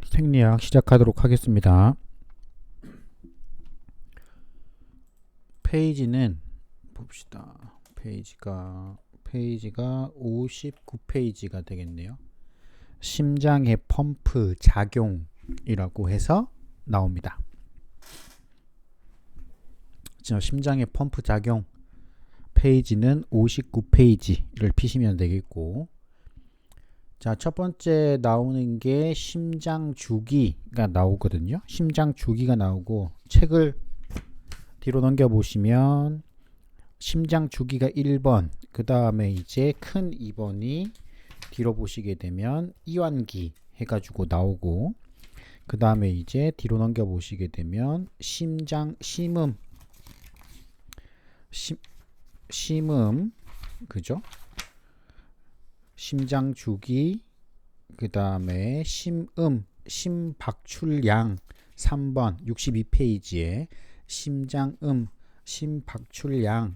생리학 시작하도록 하겠습니다. 페이지는 봅시다. 페이지가 59페이지가 되겠네요. 심장의 펌프 작용이라고 해서 나옵니다. 심장의 펌프 작용 페이지는 59페이지를 피시면 되겠고, 자, 첫 번째 나오는 게 심장 주기가 나오거든요. 심장 주기가 나오고, 책을 뒤로 넘겨 보시면 심장 주기가 1번, 그 다음에 이제 큰 2번이 뒤로 보시게 되면 이완기 해가지고 나오고, 그 다음에 이제 뒤로 넘겨 보시게 되면 심음, 그죠? 심장 주기, 그 다음에 심박출량 3번 62페이지에 심박출량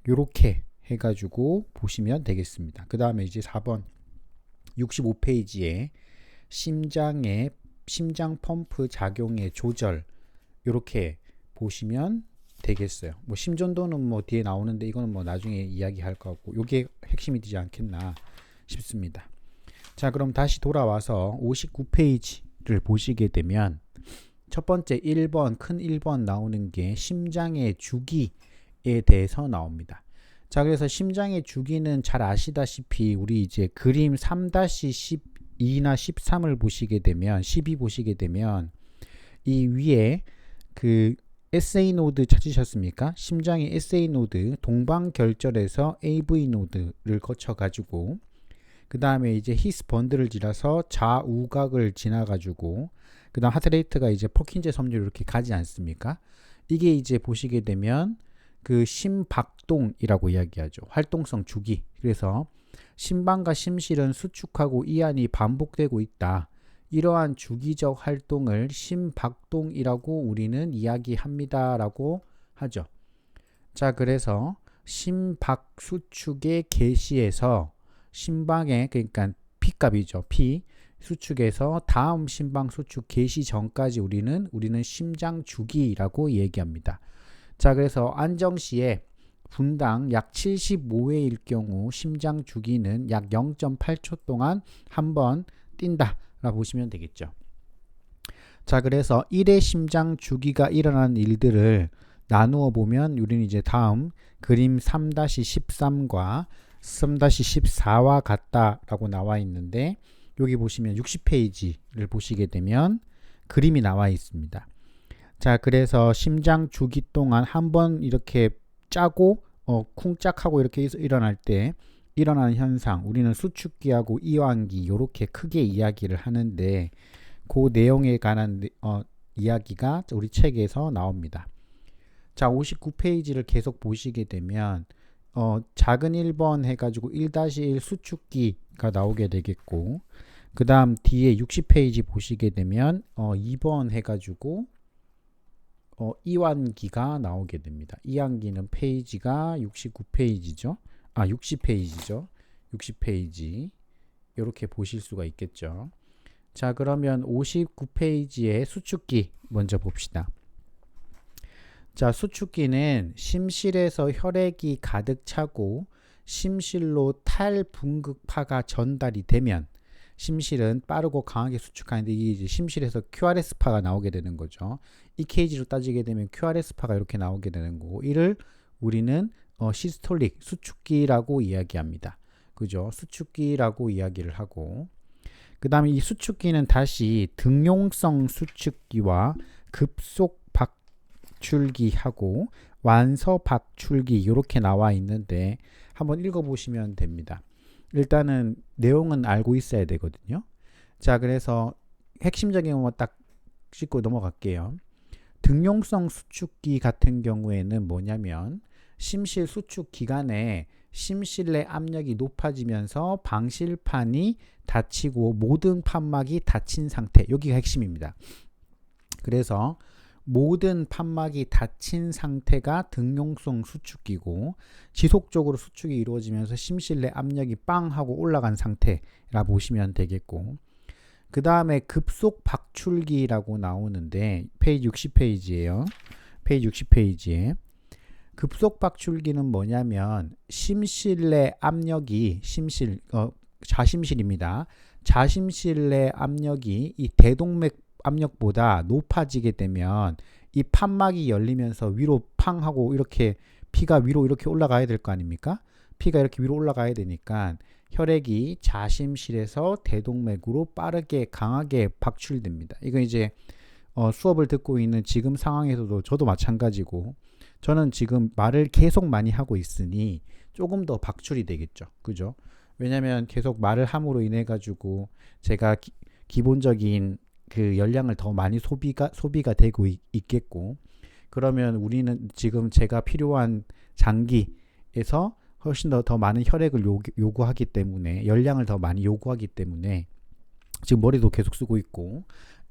요렇게 해가지고 보시면 되겠습니다. 그 다음에 이제 4번 65페이지에 심장 펌프 작용의 조절 요렇게 보시면 되겠어요. 뭐 심전도는 뭐 뒤에 나오는데 이거는 뭐 나중에 이야기할 것 같고, 요게 핵심이 되지 않겠나 싶습니다. 자, 그럼 다시 돌아와서 59페이지를 보시게 되면 첫 번째 1번, 큰 1번 나오는 게 심장의 주기에 대해서 나옵니다. 자, 그래서 심장의 주기는 잘 아시다시피 우리 이제 그림 3-12나 13을 보시게 되면 12 보시게 되면 이 위에 그 SA 노드 찾으셨습니까? 심장의 SA 노드 동방결절에서 AV 노드를 거쳐 가지고 그 다음에 이제 히스 번드를 지나서 좌우각을 지나 가지고 그 다음 하트레이트가 이제 퍼킨즈 섬유로 이렇게 가지 않습니까? 이게 이제 보시게 되면 그 심박동이라고 이야기하죠. 활동성 주기. 그래서 심방과 심실은 수축하고 이완이 반복되고 있다. 이러한 주기적 활동을 심박동이라고 우리는 이야기합니다 라고 하죠. 자, 그래서 심박수축의 개시에서 심방의, 그러니까 P값이죠. P 수축에서 다음 심방수축 개시 전까지 우리는 심장 주기라고 얘기합니다. 자, 그래서 안정시에 분당 약 75회일 경우 심장 주기는 약 0.8초 동안 한번 뛴다 라 보시면 되겠죠. 자, 그래서 1회 심장 주기가 일어나는 일들을 나누어 보면 우리는 이제 다음 그림 3-13과 3-14와 같다라고 나와 있는데, 여기 보시면 60페이지를 보시게 되면 그림이 나와 있습니다. 자, 그래서 심장 주기 동안 한번 이렇게 짜고 쿵짝하고 이렇게 일어날 때 일어나는 현상, 우리는 수축기하고 이완기 이렇게 크게 이야기를 하는데, 그 내용에 관한 이야기가 우리 책에서 나옵니다. 자, 59페이지를 계속 보시게 되면 작은 1번 해가지고 1-1 수축기가 나오게 되겠고, 그 다음 뒤에 60페이지 보시게 되면 2번 해가지고 이완기가 나오게 됩니다. 이완기는 페이지가 69페이지죠. 60페이지죠. 60페이지 이렇게 보실 수가 있겠죠. 자, 그러면 59페이지의 수축기 먼저 봅시다. 자, 수축기는 심실에서 혈액이 가득 차고 심실로 탈분극파가 전달이 되면, 심실은 빠르고 강하게 수축하는데 이게 이제 심실에서 QRS파가 나오게 되는 거죠. EKG로 따지게 되면 QRS파가 이렇게 나오게 되는 거고, 이를 우리는 시스톨릭 수축기라고 이야기합니다. 그죠? 수축기라고 이야기를 하고, 그 다음에 이 수축기는 다시 등용성 수축기와 급속 박출기하고 완서 박출기 이렇게 나와 있는데 한번 읽어보시면 됩니다. 일단은 내용은 알고 있어야 되거든요. 자, 그래서 핵심적인 것만 딱 짚고 넘어갈게요. 등용성 수축기 같은 경우에는 뭐냐면 심실 수축 기간에 심실 내 압력이 높아지면서 방실판이 닫히고 모든 판막이 닫힌 상태, 여기가 핵심입니다. 그래서 모든 판막이 닫힌 상태가 등용성 수축기고, 지속적으로 수축이 이루어지면서 심실 내 압력이 빵 하고 올라간 상태라 보시면 되겠고, 그 다음에 급속 박출기라고 나오는데 페이지 60페이지예요. 페이지 60페이지에 급속 박출기는 뭐냐면 심실 내 압력이 자심실입니다. 자심실 내 압력이 이 대동맥 압력보다 높아지게 되면 이 판막이 열리면서 위로 팡 하고 이렇게 피가 위로 이렇게 올라가야 될 거 아닙니까? 피가 이렇게 위로 올라가야 되니까 혈액이 자심실에서 대동맥으로 빠르게 강하게 박출됩니다. 이건 이제 수업을 듣고 있는 지금 상황에서도 저도 마찬가지고 저는 지금 말을 계속 많이 하고 있으니 조금 더 박출이 되겠죠. 그죠? 왜냐면 계속 말을 함으로 인해 가지고 제가 기본적인 그 열량을 더 많이 소비가 되고 있겠고 그러면 우리는 지금 제가 필요한 장기에서 훨씬 더 많은 혈액을 요구하기 때문에 열량을 더 많이 요구하기 때문에 지금 머리도 계속 쓰고 있고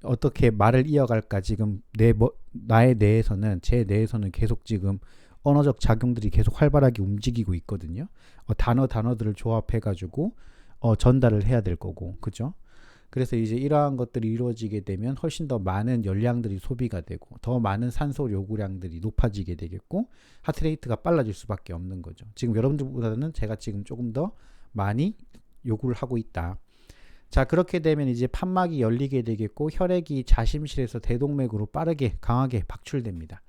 어떻게 말을 이어갈까 지금 나의 뇌에서는 제 뇌에서는 계속 지금 언어적 작용들이 계속 활발하게 움직이고 있거든요. 단어들을 조합해 가지고 전달을 해야 될 거고 그죠? 그래서 이제 이러한 것들이 이루어지게 되면 훨씬 더 많은 열량들이 소비가 되고 더 많은 산소 요구량들이 높아지게 되겠고 하트레이트가 빨라질 수밖에 없는 거죠. 지금 여러분들보다는 제가 지금 조금 더 많이 요구를 하고 있다. 자, 그렇게 되면 이제 판막이 열리게 되겠고 혈액이 자심실에서 대동맥으로 빠르게 강하게 박출됩니다.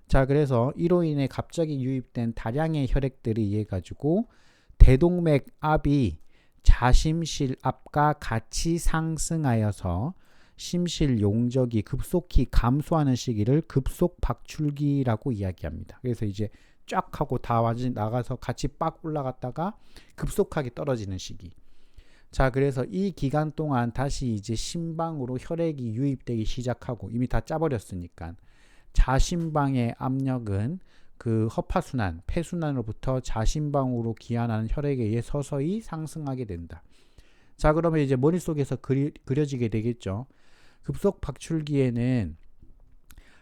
자, 그래서 이로 인해 갑자기 유입된 다량의 혈액들에 의해 가지고 대동맥 압이 자심실 압과 같이 상승하여서 심실 용적이 급속히 감소하는 시기를 급속 박출기라고 이야기합니다. 그래서 이제 쫙 하고 다 완전히 나가서 같이 빡 올라갔다가 급속하게 떨어지는 시기. 자, 그래서 이 기간 동안 다시 이제 심방으로 혈액이 유입되기 시작하고 이미 다 짜버렸으니까 자심방의 압력은 그 허파순환, 폐순환으로부터 자심방으로 기한하는 혈액에 의해 서서히 상승하게 된다. 자, 그러면 이제 머릿속에서 그려지게 되겠죠. 급속 박출기에는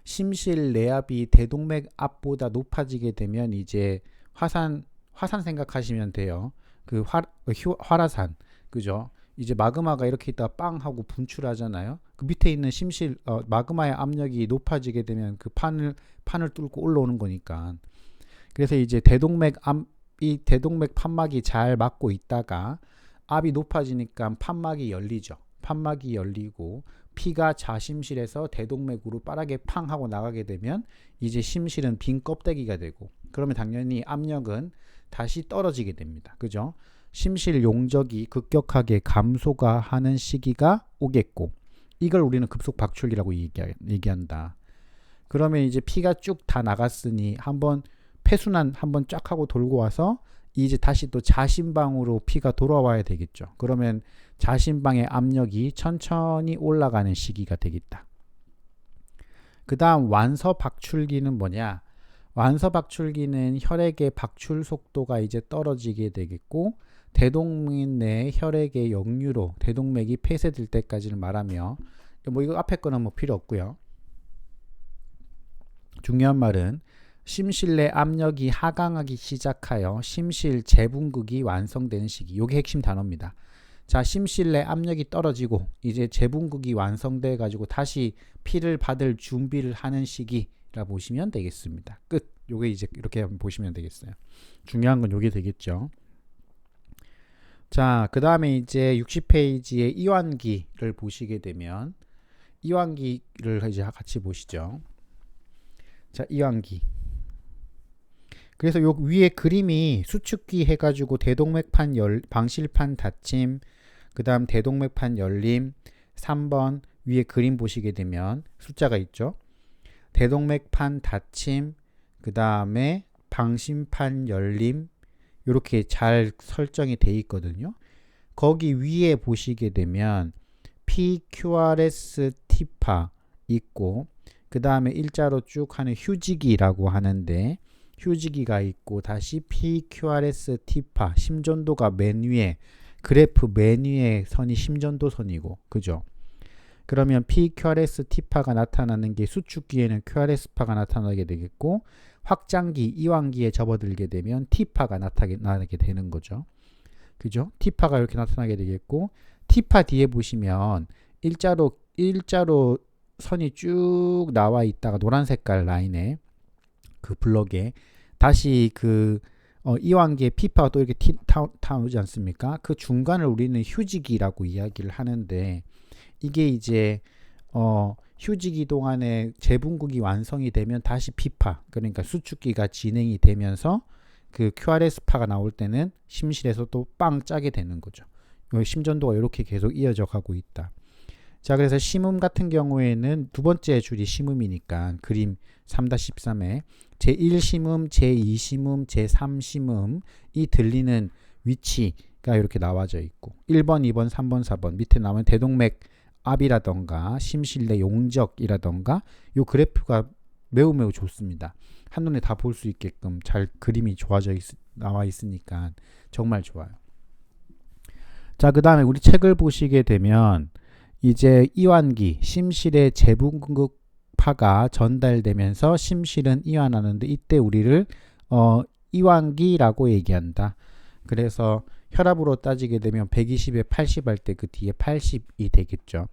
심실 내압이 대동맥 압보다 높아지게 되면 이제 화산 생각하시면 돼요. 그 활화산, 그죠? 이제 마그마가 이렇게 있다가 빵 하고 분출하잖아요. 그 밑에 있는 심실 마그마의 압력이 높아지게 되면 그 판을 뚫고 올라오는 거니까. 그래서 이제 대동맥 판막이 잘 막고 있다가 압이 높아지니까 판막이 열리죠. 판막이 열리고 피가 자심실에서 대동맥으로 빠르게 팡 하고 나가게 되면 이제 심실은 빈 껍데기가 되고 그러면 당연히 압력은 다시 떨어지게 됩니다. 그죠? 심실 용적이 급격하게 감소가 하는 시기가 오겠고 이걸 우리는 급속 박출기라고 얘기한다. 그러면 이제 피가 쭉 다 나갔으니 한번 폐순환 한번 쫙 하고 돌고 와서 이제 다시 또 자심방으로 피가 돌아와야 되겠죠. 그러면 자심방의 압력이 천천히 올라가는 시기가 되겠다. 그 다음 완서 박출기는 뭐냐? 완서 박출기는 혈액의 박출 속도가 이제 떨어지게 되겠고 대동맥 내 혈액의 역류로 대동맥이 폐쇄될 때까지를 말하며 뭐 이거 앞에 거는 뭐 필요 없고요. 중요한 말은 심실 내 압력이 하강하기 시작하여 심실 재분극이 완성되는 시기. 이게 핵심 단어입니다. 자, 심실 내 압력이 떨어지고 이제 재분극이 완성돼 가지고 다시 피를 받을 준비를 하는 시기라 보시면 되겠습니다. 끝. 요게 이제 이렇게 보시면 되겠어요. 중요한 건 요게 되겠죠. 자, 그 다음에 이제 60페이지에 이완기를 보시게 되면 이완기를 이제 같이 보시죠. 자, 이완기. 그래서 요 위에 그림이 수축기 해가지고 대동맥판 방실판 닫힘, 그 다음 대동맥판 열림, 3번 위에 그림 보시게 되면 숫자가 있죠. 대동맥판 닫힘, 그 다음에 방심판 열림, 이렇게 잘 설정이 돼 있거든요. 거기 위에 보시게 되면 PQRS 티파 있고 그 다음에 일자로 쭉 하는 휴지기라고 하는데 휴지기가 있고 다시 PQRS 티파 심전도가 맨 위에 그래프 맨 위에 선이 심전도 선이고 그죠? 그러면 PQRS 티파가 나타나는 게 수축기에는 QRS파가 나타나게 되겠고 확장기, 이완기에 접어들게 되면 T파가 나타나게 되는 거죠. 그죠? T파가 이렇게 나타나게 되겠고 T파 뒤에 보시면 일자로 선이 쭉 나와 있다가 노란 색깔 라인에 그 블럭에 다시 그 이완기의 피파가 또 이렇게 타오지 않습니까? 그 중간을 우리는 휴지기라고 이야기를 하는데 이게 이제 휴지기 동안에 재분극이 완성이 되면 다시 피파, 그러니까 수축기가 진행이 되면서 그 QRS파가 나올 때는 심실에서 또 빵 짜게 되는 거죠. 심전도가 이렇게 계속 이어져 가고 있다. 자, 그래서 심음 같은 경우에는 두 번째 줄이 심음이니까 그림 3-13에 제1심음, 제2심음, 제3심음 이 들리는 위치가 이렇게 나와져 있고 1번, 2번, 3번, 4번 밑에 나오면 대동맥 압이라던가 심실내 용적이라던가 요 그래프가 매우 좋습니다. 한눈에 다 볼 수 있게끔 잘 그림이 나와 있으니까 정말 좋아요. 자, 그 다음에 우리 책을 보시게 되면 이제 이완기, 심실의 재분극파가 전달되면서 심실은 이완하는데 이때 우리를 이완기라고 얘기한다. 그래서 혈압으로 따지게 되면 120에 80 할 때 그 뒤에 80이 되겠죠.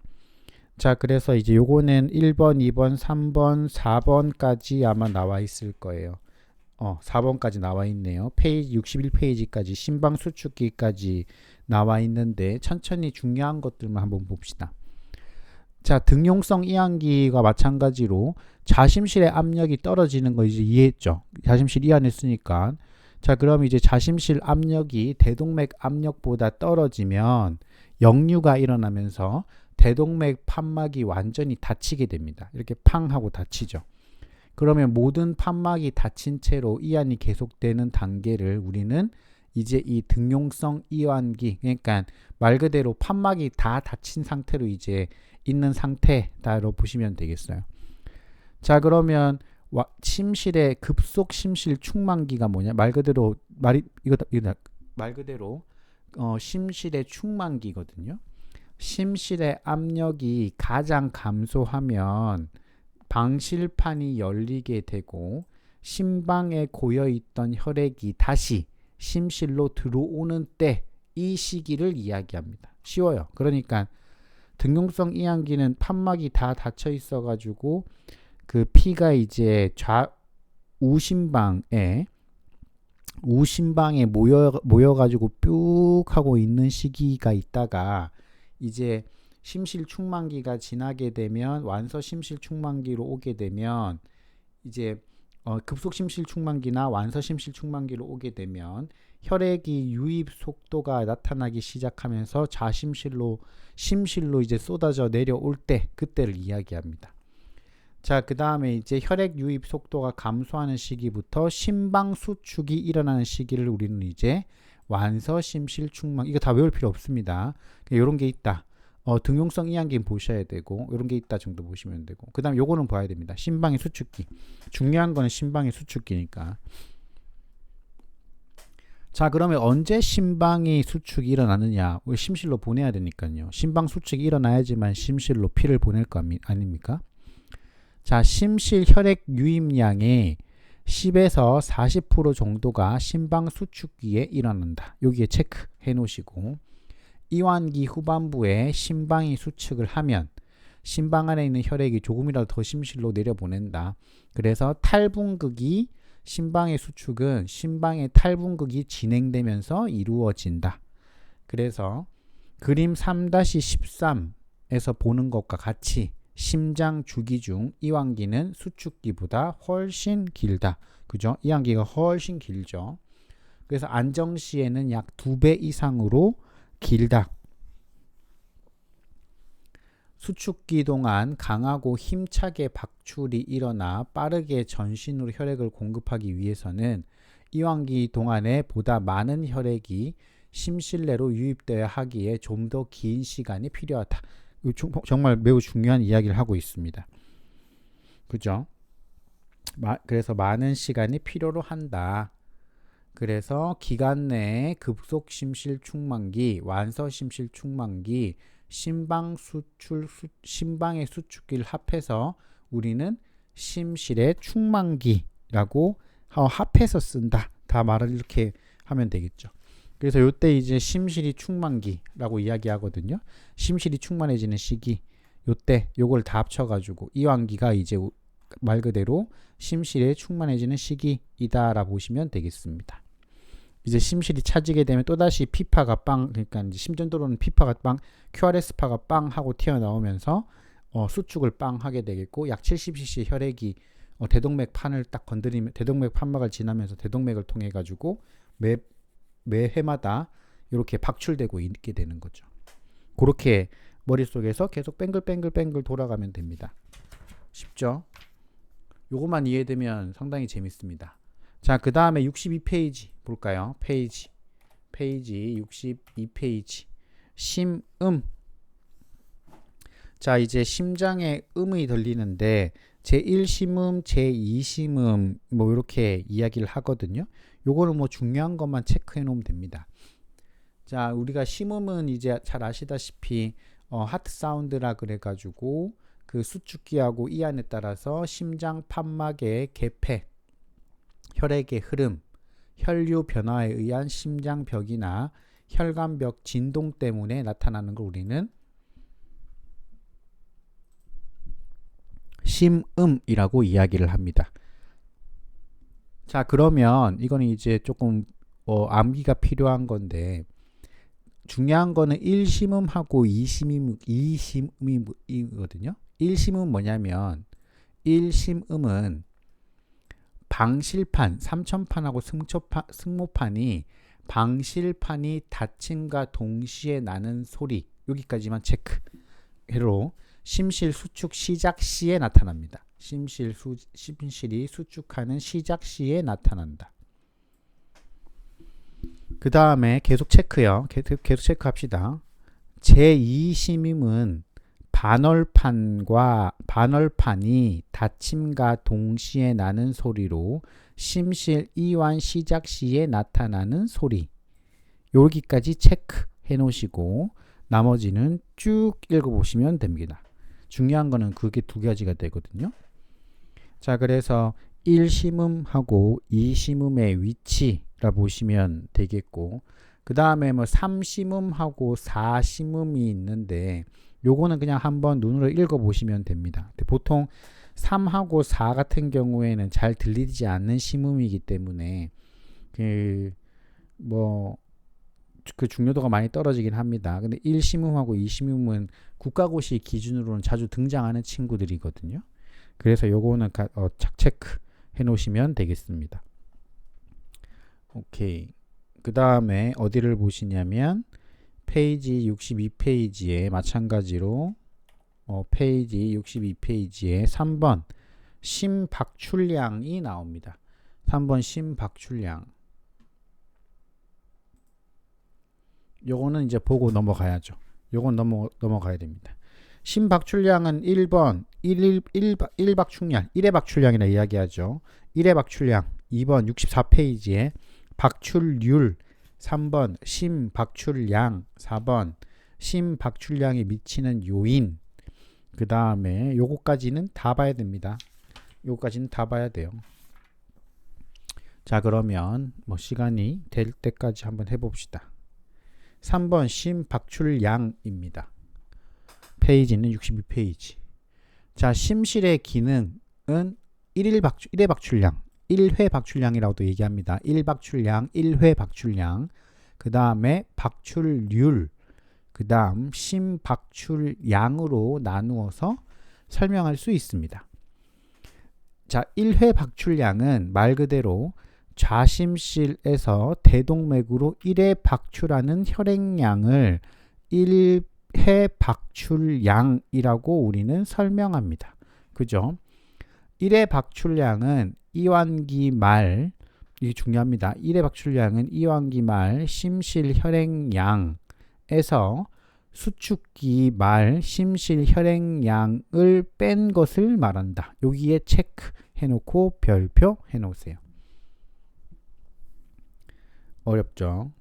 자, 그래서 이제 요거는 1번, 2번, 3번, 4번까지 아마 나와 있을 거예요. 4번까지 나와 있네요. 페이지 61페이지까지 심방 수축기까지 나와 있는데 천천히 중요한 것들만 한번 봅시다. 자, 등용성 이완기가 마찬가지로 자심실의 압력이 떨어지는 거 이제 이해했죠. 자심실 이완했으니까. 자, 그럼 이제 자심실 압력이 대동맥 압력보다 떨어지면 역류가 일어나면서 대동맥 판막이 완전히 닫히게 됩니다. 이렇게 팡 하고 닫히죠. 그러면 모든 판막이 닫힌 채로 이완이 계속되는 단계를 우리는 이제 이 등용성 이완기, 그러니까 말 그대로 판막이 다 닫힌 상태로 이제 있는 상태다로 보시면 되겠어요. 자, 그러면 심실의 급속 심실 충만기가 뭐냐? 말 그대로 심실의 충만기거든요. 심실의 압력이 가장 감소하면 방실판이 열리게 되고 심방에 고여있던 혈액이 다시 심실로 들어오는 때 이 시기를 이야기합니다. 쉬워요. 그러니까 등용성 이완기는 판막이 다 닫혀 있어 가지고 그 피가 이제 우심방에 모여 가지고 쭉 하고 있는 시기가 있다가 이제 심실 충만기가 지나게 되면 완서 심실 충만기로 오게 되면 이제 급속 심실 충만기나 완서 심실 충만기로 오게 되면 혈액이 유입 속도가 나타나기 시작하면서 심실로 이제 쏟아져 내려올 때 그때를 이야기합니다. 자, 그 다음에 이제 혈액 유입 속도가 감소하는 시기부터 심방 수축이 일어나는 시기를 우리는 이제 완서 심실 충만, 이거 다 외울 필요 없습니다. 이런 게 있다. 등용성 이완기는 보셔야 되고 이런 게 있다 정도 보시면 되고 그 다음 요거는 봐야 됩니다. 심방의 수축기. 중요한 거는 심방의 수축기니까. 자, 그러면 언제 심방이 수축이 일어나느냐? 우리 심실로 보내야 되니까요. 심방 수축이 일어나야지만 심실로 피를 보낼 거 아닙니까? 자, 심실 혈액 유입량의 10에서 40% 정도가 심방 수축기에 일어난다. 여기에 체크해 놓으시고 이완기 후반부에 심방이 수축을 하면 심방 안에 있는 혈액이 조금이라도 더 심실로 내려보낸다. 그래서 탈분극이 심방의 수축은 심방의 탈분극이 진행되면서 이루어진다. 그래서 그림 3-13에서 보는 것과 같이 심장 주기 중 이완기는 수축기보다 훨씬 길다. 그죠? 이완기가 훨씬 길죠. 그래서 안정시에는 약 2배 이상으로 길다. 수축기 동안 강하고 힘차게 박출이 일어나 빠르게 전신으로 혈액을 공급하기 위해서는 이완기 동안에 보다 많은 혈액이 심실내로 유입되어야 하기에 좀 더 긴 시간이 필요하다. 정말 매우 중요한 이야기를 하고 있습니다. 그죠? 그래서 많은 시간이 필요로 한다. 그래서 기간 내에 급속 심실 충만기, 완서 심실 충만기, 심방의 수축기를 합해서 우리는 심실의 충만기라고 합해서 쓴다. 다 말을 이렇게 하면 되겠죠. 그래서 요때 이제 심실이 충만기라고 이야기하거든요. 심실이 충만해지는 시기. 요때 요걸 다 합쳐가지고 이완기가 이제 말 그대로 심실에 충만해지는 시기이다라고 보시면 되겠습니다. 이제 심실이 차지게 되면 또다시 피파가 빵, 그러니까 이제 심전도로는 피파가 빵, QRS파가 빵 하고 튀어나오면서 수축을 빵 하게 되겠고, 약 70cc 혈액이 대동맥 판을 딱 건드리면 대동맥 판막을 지나면서 대동맥을 통해 가지고 매 회마다 이렇게 박출되고 있게 되는 거죠. 그렇게 머릿속에서 계속 뱅글뱅글 돌아가면 됩니다. 쉽죠? 요것만 이해되면 상당히 재밌습니다. 자, 그 다음에 62페이지 볼까요? 페이지 62페이지 심음. 자, 이제 심장에 음이 들리는데 제1심음, 제2심음 뭐 이렇게 이야기를 하거든요. 요거는 뭐 중요한 것만 체크해 놓으면 됩니다. 자, 우리가 심음은 이제 잘 아시다시피 하트 사운드라 그래 가지고 그 수축기하고 이완에 따라서 심장 판막의 개폐, 혈액의 흐름, 혈류 변화에 의한 심장벽이나 혈관벽 진동 때문에 나타나는 걸 우리는 심음이라고 이야기를 합니다. 자, 그러면 이거는 이제 조금 암기가 필요한 건데, 중요한 거는 1심음하고 2심음이거든요. 1심음은 뭐냐면 1심음은 방실판, 삼천판하고 승모판이 방실판이 닫힘과 동시에 나는 소리, 여기까지만 체크해로 심실 수축 시작 시에 나타납니다. 심실이 수축하는 시작 시에 나타난다. 그 다음에 계속 체크요. 계속 체크합시다. 제2심임은 반월판이 닫힘과 동시에 나는 소리로 심실 이완 시작 시에 나타나는 소리. 여기까지 체크해 놓으시고 나머지는 쭉 읽어보시면 됩니다. 중요한 거는 그게 두 가지가 되거든요. 자, 그래서 1심음하고 2심음의 위치라 보시면 되겠고, 그 다음에 뭐 3심음하고 4심음이 있는데 요거는 그냥 한번 눈으로 읽어보시면 됩니다. 보통 3하고 4 같은 경우에는 잘 들리지 않는 심음이기 때문에 그 중요도가 많이 떨어지긴 합니다. 근데 1심음하고 2심음은 국가고시 기준으로는 자주 등장하는 친구들이거든요. 그래서 요거는 체크 해 놓으시면 되겠습니다. 오케이. 그 다음에 어디를 보시냐면 페이지 62페이지에 마찬가지로 페이지 62페이지에 3번 심박출량이 나옵니다. 3번 심박출량. 요거는 이제 보고 넘어가야죠. 요건 넘어가야 됩니다. 심박출량은 1번 1박출량, 1회 박출량이라 이야기하죠. 1회 박출량. 2번 64페이지에 박출률, 3번 심박출량, 4번 심박출량에 미치는 요인. 그 다음에 요거까지는 다 봐야 됩니다. 요거까지는 다 봐야 돼요. 자, 그러면 뭐 시간이 될 때까지 한번 해봅시다. 3번 심박출량입니다. 페이지는 62페이지. 자, 심실의 기능은 1회 박출량, 1회 박출량이라고도 얘기합니다. 1박출량, 1회 박출량. 그 다음에 박출률, 그 다음 심박출량으로 나누어서 설명할 수 있습니다. 자, 1회 박출량은 말 그대로 좌심실에서 대동맥으로 1회 박출하는 혈액량을 1회 박출량이라고 우리는 설명합니다. 그죠? 1회 박출량은 이완기 말, 이게 중요합니다. 1회 박출량은 이완기 말 심실 혈액량에서 수축기 말 심실 혈액량을 뺀 것을 말한다. 여기에 체크해 놓고 별표 해 놓으세요. 어렵죠?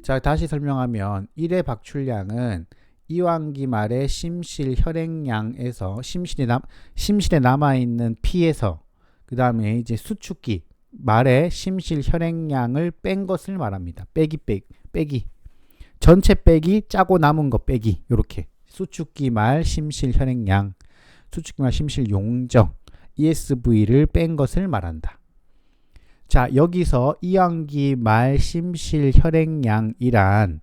자, 다시 설명하면 1회 박출량은 이완기 말의 심실 혈액량에서 심실에 남아있는 피에서 그 다음에 이제 수축기 말의 심실 혈액량을 뺀 것을 말합니다. 빼기. 전체 빼기 짜고 남은 거 빼기. 요렇게. 수축기 말 심실 혈액량, 수축기 말 심실 용적, ESV를 뺀 것을 말한다. 자, 여기서 이완기 말 심실 혈액량이란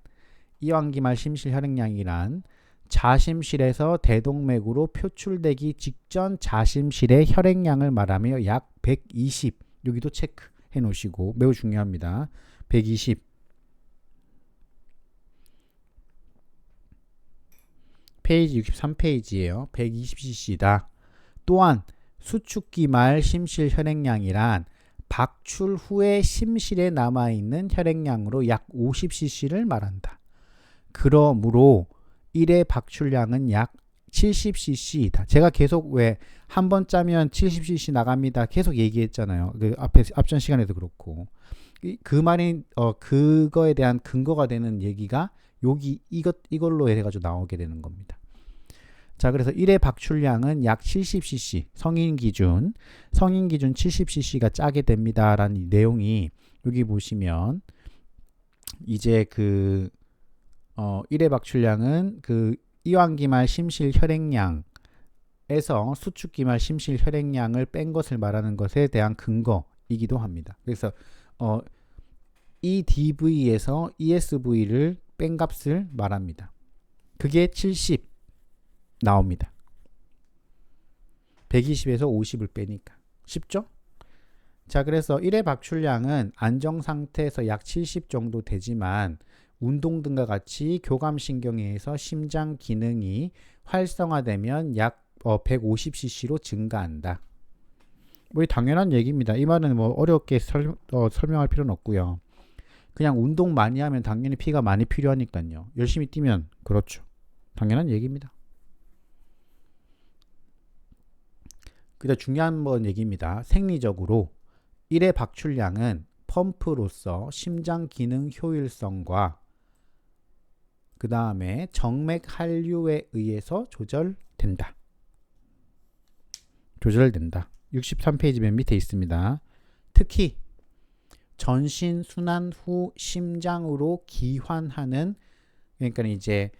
자심실에서 대동맥으로 표출되기 직전 자심실의 혈액량을 말하며 약 120. 여기도 체크해 놓으시고 매우 중요합니다. 120. 페이지 63페이지예요. 120cc다. 또한 수축기 말 심실 혈액량이란 박출 후에 심실에 남아있는 혈액량으로 약 50cc를 말한다. 그러므로 1회 박출량은 약 70cc이다. 제가 계속 왜 한 번 짜면 70cc 나갑니다. 계속 얘기했잖아요. 그 앞전 시간에도 그렇고. 그 말이 그거에 대한 근거가 되는 얘기가 여기 이걸로 해 가지고 나오게 되는 겁니다. 자, 그래서 1회 박출량은 약 70cc, 성인 기준 70cc가 짜게 됩니다라는 내용이 여기 보시면 이제 1회 박출량은 이완기말 심실 혈액량에서 수축기말 심실 혈액량을 뺀 것을 말하는 것에 대한 근거이기도 합니다. 그래서 EDV에서 ESV를 뺀 값을 말합니다. 그게 70 나옵니다. 120에서 50을 빼니까 쉽죠? 자, 그래서 1회 박출량은 안정 상태에서 약 70 정도 되지만 운동 등과 같이 교감신경에 의해서 심장 기능이 활성화되면 약 150cc로 증가한다. 뭐 당연한 얘기입니다. 이 말은 뭐 어렵게 설명할 필요는 없고요. 그냥 운동 많이 하면 당연히 피가 많이 필요하니까요. 열심히 뛰면 그렇죠. 당연한 얘기입니다. 그다음 중요한 얘기입니다. 생리적으로 1회 박출량은 펌프로서 심장 기능 효율성과 그 다음에 정맥 한류에 의해서 조절된다. 63페이지 맨 밑에 있습니다. 특히 전신 순환 후 심장으로 기환하는, 그러니까 이제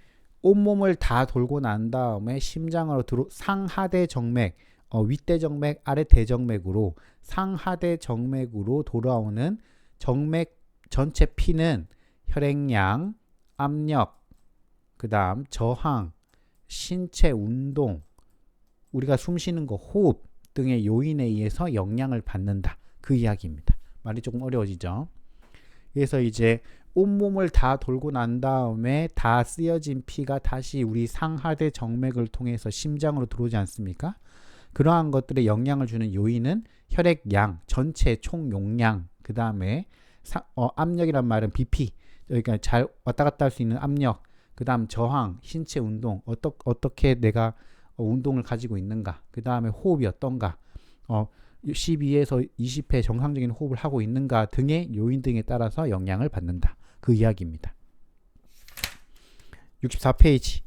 온몸을 다 돌고 난 다음에 심장으로 상하대 정맥, 윗대 정맥, 아래대 정맥으로 상하대 정맥으로 돌아오는 정맥 전체 피는 혈액량, 압력, 그 다음 저항, 신체 운동, 우리가 숨 쉬는 거, 호흡 등의 요인에 의해서 영향을 받는다. 그 이야기입니다. 말이 조금 어려워지죠. 그래서 이제 온몸을 다 돌고 난 다음에 다 쓰여진 피가 다시 우리 상하대 정맥을 통해서 심장으로 들어오지 않습니까? 그러한 것들에 영향을 주는 요인은 혈액량, 전체 총 용량, 그 다음에 압력이란 말은 BP, 그러니까 잘 왔다 갔다 할 수 있는 압력, 그 다음 저항, 신체 운동, 어떻게 내가 운동을 가지고 있는가, 그 다음에 호흡이 어떤가, 12에서 20회 정상적인 호흡을 하고 있는가 등의 요인 등에 따라서 영향을 받는다. 그 이야기입니다. 64페이지.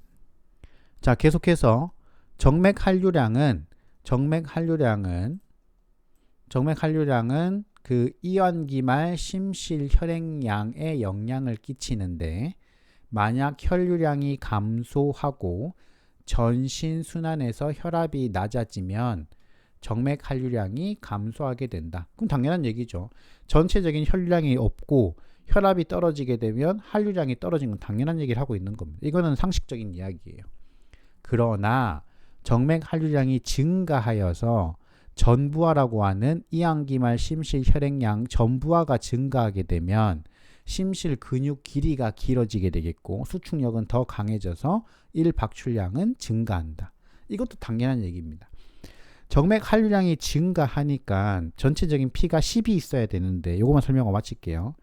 자, 계속해서 정맥 한류량은 그 이완기말 심실 혈액량에 영향을 끼치는데, 만약 혈류량이 감소하고 전신 순환에서 혈압이 낮아지면 정맥 한류량이 감소하게 된다. 그럼 당연한 얘기죠. 전체적인 혈류량이 없고 혈압이 떨어지게 되면 한류량이 떨어진 건 당연한 얘기를 하고 있는 겁니다. 이거는 상식적인 이야기예요. 그러나 정맥 한류량이 증가하여서 전부하라고 하는 이완기말 심실 혈액량 전부하가 증가하게 되면 심실 근육 길이가 길어지게 되겠고 수축력은 더 강해져서 1박출량은 증가한다. 이것도 당연한 얘기입니다. 정맥 한류량이 증가하니까 전체적인 피가 10이 있어야 되는데, 이것만 설명하고 마칠게요.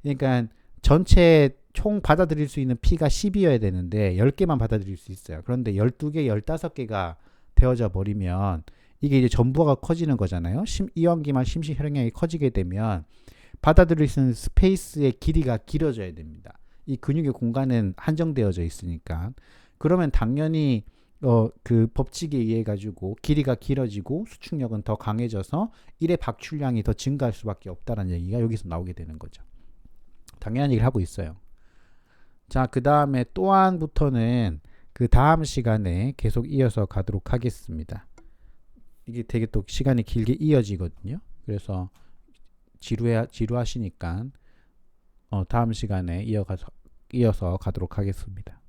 그러니까 전체 총 받아들일 수 있는 피가 10이어야 되는데 10개만 받아들일 수 있어요. 그런데 12개, 15개가 되어져 버리면 이게 이제 전부가 커지는 거잖아요. 이완기말 심실 혈액량이 커지게 되면 받아들일 수 있는 스페이스의 길이가 길어져야 됩니다. 이 근육의 공간은 한정되어져 있으니까. 그러면 당연히 그 법칙에 의해 가지고 길이가 길어지고 수축력은 더 강해져서 1의 박출량이 더 증가할 수밖에 없다는 얘기가 여기서 나오게 되는 거죠. 당연한 얘기를 하고 있어요. 자, 그 다음에 또한부터는 그 다음 시간에 계속 이어서 가도록 하겠습니다. 이게 되게 또 시간이 길게 이어지거든요. 그래서 지루하시니까 다음 시간에 이어서 가도록 하겠습니다.